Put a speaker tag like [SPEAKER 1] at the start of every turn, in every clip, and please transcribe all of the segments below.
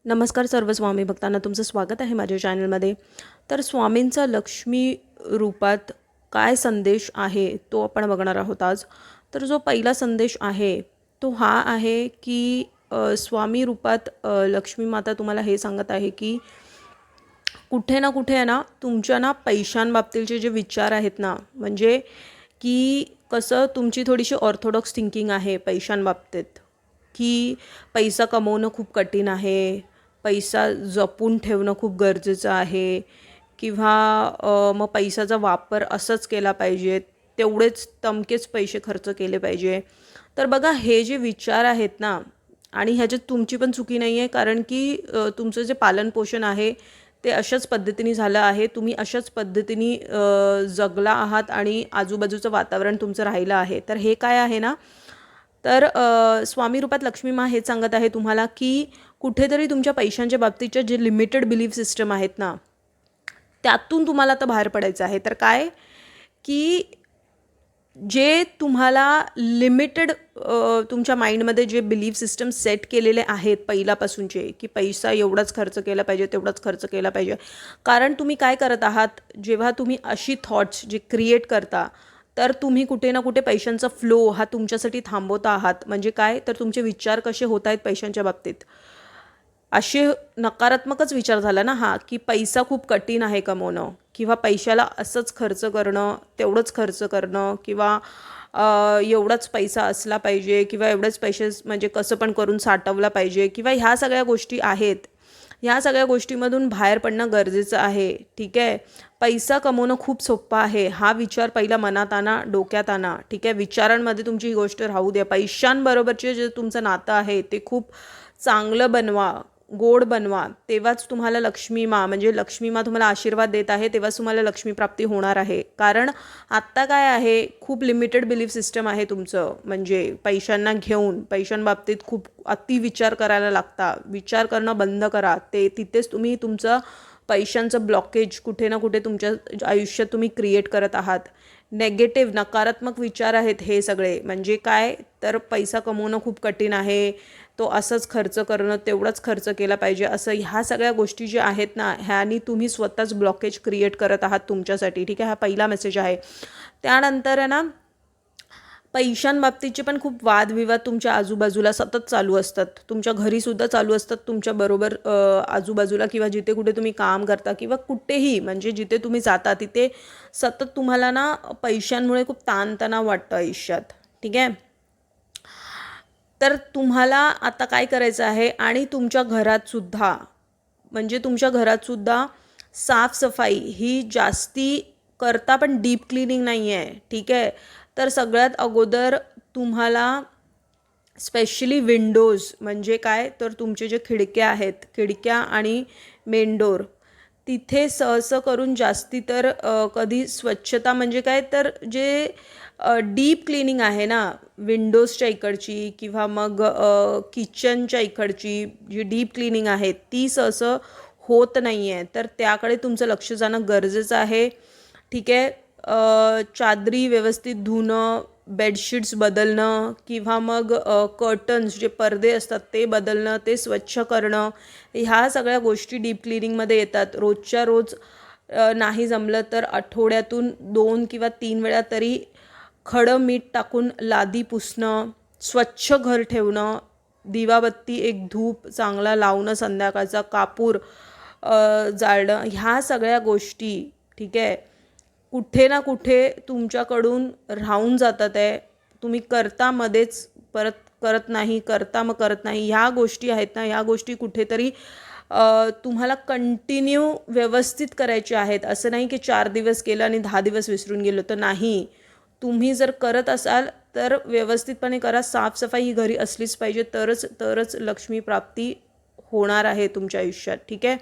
[SPEAKER 1] नमस्कार सर्व स्वामी भक्तांना, तुमचं स्वागत आहे माझ्या चॅनलमध्ये. तर स्वामींचा लक्ष्मी रूपात काय संदेश आहे तो आपण बघणार आहोत आज. तर जो पहिला संदेश आहे तो हा आहे की स्वामी रूपात लक्ष्मी माता तुम्हाला हे सांगत आहे की कुठे ना कुठे आहे ना तुमच्या ना पैशांबाबतीचे जे विचार आहेत ना, म्हणजे की कसं तुमची थोडीशी ऑर्थोडॉक्स थिंकिंग आहे पैशांबाबतीत, की पैसा कमवणं खूप कठीण आहे, पैसा जपून ठेवणं खूप गरजेचं आहे, किंवा मग पैशाचा वापर असंच केला पाहिजे, तेवढेच तमकेच पैसे खर्च केले पाहिजे. तर बघा, हे जे विचार आहेत ना, आणि ह्याच्यात तुमची पण चुकी नाही आहे, कारण की तुमचं जे पालनपोषण आहे ते अशाच पद्धतीने झालं आहे. तुम्ही अशाच पद्धतीने जगला आहात आणि आजूबाजूचं वातावरण तुमचं राहिलं आहे. तर हे काय आहे ना, तर स्वामी रूपात लक्ष्मी मा हे सांगत आहे तुम्हाला की कुठेतरी तुमच्या पैशांच्या बाबतीच्या जे लिमिटेड बिलीफ सिस्टम आहेत ना, त्यातून तुम्हाला आता बाहेर पडायचं आहे. तर काय की जे तुम्हाला लिमिटेड तुमच्या माइंडमध्ये जे बिलीफ सिस्टम सेट केलेले आहेत पहिल्यापासूनचे, की पैसा एवढाच खर्च केला पाहिजे, तेवढाच खर्च केला पाहिजे. कारण तुम्ही काय करत आहात, जेव्हा तुम्ही अशी थॉट्स जे क्रिएट करता, तर तुम्ही कुठे ना कुठे पैशांचा फ्लो हा तुमच्यासाठी थांबवता आहात. म्हणजे काय, तर तुमचे विचार कसे होत आहेत पैशांच्या बाबतीत, असे नकारात्मकच विचार झाला ना हा, की पैसा खूप कठीण आहे कमवणं, किंवा पैशाला असंच खर्च करणं, तेवढंच खर्च करणं, किंवा एवढाच पैसा असला पाहिजे, किंवा एवढेच पैसे म्हणजे कसं पण करून साठवला पाहिजे, किंवा ह्या सगळ्या गोष्टी आहेत. ह्या सगळ्या गोष्टीमधून बाहेर पडणं गरजेचं आहे. ठीक आहे, पैसा कमवणं खूप सोपं आहे, हा विचार पहिला मनात आणा, डोक्यात आणा. ठीक आहे, विचारांमध्ये तुमची ही गोष्ट राहू द्या. पैशांबरोबरचे जे तुमचं नातं आहे ते खूप चांगलं बनवा, गोड बनवा. तेव्हाच तुम्हाला लक्ष्मी मा, म्हणजे लक्ष्मी मा तुम्हाला आशीर्वाद देत आहे, तेव्हाच तुम्हाला लक्ष्मीप्राप्ती होणार आहे. कारण आत्ता काय आहे, खूप लिमिटेड बिलीफ सिस्टम आहे तुमचं. म्हणजे पैशांना घेऊन, पैशांबाबतीत खूप अति विचार करायला लागता. विचार करणं बंद करा. तिथेच तुम्ही तुमचं पैशांचं ब्लॉकेज कुठे ना कुठे तुमच्या आयुष्यात तुम्ही क्रिएट करत आहात. नेगेटिव्ह, नकारात्मक विचार आहेत हे सगळे. म्हणजे काय, तर पैसा कमवणं खूप कठीण आहे, तो असंच खर्च करणं, तेवढाच खर्च केला पाहिजे, असं ह्या सगळ्या गोष्टी ज्या आहेत ना, ह्यानी तुम्ही स्वतःच ब्लॉकेज क्रिएट करत आहात तुमच्यासाठी. ठीक आहे, हा पहिला मेसेज आहे. त्यानंतर आहे ना, पैशांबाबतीचे पण खूप वादविवाद तुमच्या आजूबाजूला सतत चालू असतात, तुमच्या घरीसुद्धा चालू असतात, तुमच्याबरोबर आजूबाजूला, किंवा जिथे कुठे तुम्ही काम करता, किंवा कुठेही म्हणजे जिथे तुम्ही जाता तिथे सतत तुम्हाला ना पैशांमुळे खूप ताणतणाव वाटतं आयुष्यात. ठीक आहे, तर तुम्हाला आता काय करायचं आहे, आणि तुमच्या घरातसुद्धा, म्हणजे तुमच्या घरातसुद्धा साफसफाई ही जास्ती करता, पण डीप क्लिनिंग नाही आहे. ठीक आहे, तर सगळ्यात अगोदर तुम्हाला स्पेशली विंडोज, म्हणजे काय, तर तुमचे जे खिडक्या आहेत, खिडक्या आणि मेन डोर, तिथे सहसं करून जास्ती तर कधी स्वच्छता, म्हणजे काय, तर जे डीप क्लिनिंग आहे ना, विंडोजच्या इकडची, किंवा मग किचनच्या इकडची जी डीप क्लिनिंग आहे ती सहसं होत नाही आहे. तर त्याकडे तुमचं लक्ष जाणं गरजेचं आहे. ठीक आहे, चादरी व्यवस्थित धुणं, बेडशीट्स बदलणं, किंवा मग कर्टन्स जे पडदे असतात ते बदलणं, ते स्वच्छ करणं, ह्या सगळ्या गोष्टी डीप क्लिनिंगमध्ये येतात. रोजच्या रोज नाही जमलं तर आठवड्यातून 2 किंवा 3 वेळा तरी खडं मीठ टाकून लादी पुसणं, स्वच्छ घर ठेवणं, दिवाबत्ती एक धूप चांगला लावणं, संध्याकाळचा कापूर जाळणं, ह्या सगळ्या गोष्टी, ठीक आहे, कुठे ना कुठे तुमच्याकडून राहून जातात आहे. तुम्ही करता मध्येच परत करत नाही, करता मग करत नाही, ह्या गोष्टी आहेत ना, ह्या गोष्टी कुठेतरी तुम्हाला कंटिन्यू व्यवस्थित करायचे आहेत. असं नाही की 4 दिवस केलं आणि 10 दिवस विसरून गेलो, तर नाही. तुम्ही जर करत असाल तर व्यवस्थितपणे करा. साफसफाई ही घरी असलीच पाहिजे, तरच लक्ष्मी प्राप्ती होणार आहे तुमच्या आयुष्यात. ठीक आहे,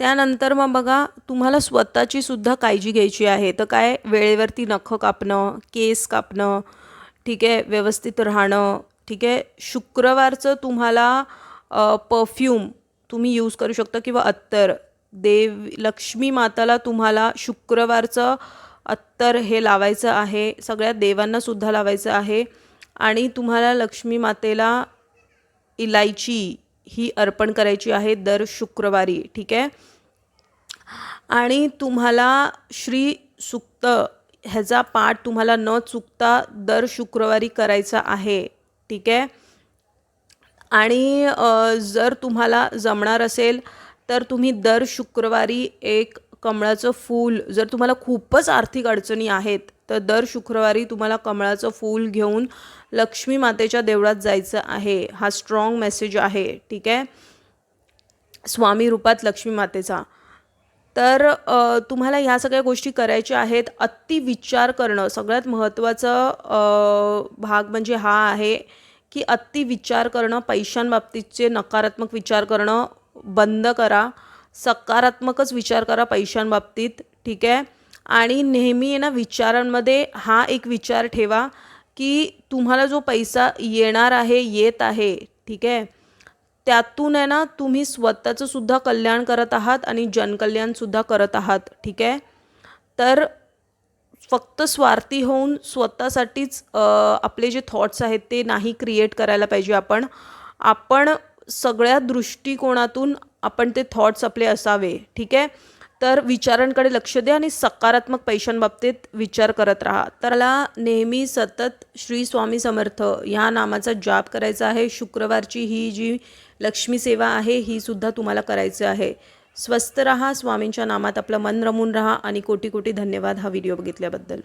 [SPEAKER 1] त्यानंतर मग बघा, तुम्हाला स्वतःची सुद्धा काळजी घ्यायची आहे. तर काय, वेळेवरती नखं कापणं, केस कापणं, ठीक आहे, व्यवस्थित राहणं. ठीक आहे, शुक्रवारचं तुम्हाला परफ्यूम तुम्ही यूज करू शकता, किंवा अत्तर. लक्ष्मी माताला तुम्हाला शुक्रवारचं अत्तर हे लावायचं आहे, सगळ्या देवांनासुद्धा लावायचं आहे. आणि तुम्हाला लक्ष्मी मातेला इलायची ही अर्पण करायची आहे दर शुक्रवारी. ठीक आहे. आणि तुम्हाला श्री सूक्त ह्याचा पाठ तुम्हाला न चुकता दर शुक्रवारी करायचा आहे. ठीक आहे. आणि जर तुम्हाला जमणार असेल तर तुम्ही दर शुक्रवारी एक कमळाचं फूल, जर तुम्हाला खूपच आर्थिक अडचणी आहेत तर दर शुक्रवारी तुम्हाला कमळाचं फूल घेऊन लक्ष्मी मातेच्या देवळात जायचं आहे. हा स्ट्रॉंग मेसेज आहे. ठीक आहे. स्वामी रूपात लक्ष्मी मातेचा. तर तुम्हाला ह्या सगळ्या गोष्टी करायच्या आहेत. अति विचार करणं सगळ्यात महत्त्वाचा भाग म्हणजे हा आहे की अति विचार करणं, पैशांबाबतीतचे नकारात्मक विचार करणं बंद करा. सकारात्मकच विचार करा पैशांबाबतीत. ठीक आहे. आणि नेहमी आहे ना विचारांमध्ये हा एक विचार ठेवा की तुम्हाला जो पैसा येणार आहे, येत आहे, ठीक आहे, त्यातून आहे ना तुम्ही स्वतःचं सुद्धा कल्याण करत आहात आणि जनकल्याणसुद्धा करत आहात. ठीक आहे. तर फक्त स्वार्थी होऊन स्वतःसाठीच आपले जे थॉट्स आहेत ते नाही क्रिएट करायला पाहिजे. आपण सगळ्या दृष्टिकोनातून आपण ते थॉट्स आपले असावे. ठीक आहे. तर विचारांकडे लक्ष द्या आणि सकारात्मक पैशांबाबतीत विचार करत राहा. तर मला नेहमी सतत श्री स्वामी समर्थ ह्या नामाचा जाप करायचा आहे. शुक्रवारची ही जी लक्ष्मी सेवा आहे ही सुद्धा तुम्हाला करायची आहे. स्वस्थ रहा. स्वामींच्या नामात आपलं मन रमून राहा आणि कोटी कोटी धन्यवाद हा व्हिडिओ बघितल्याबद्दल.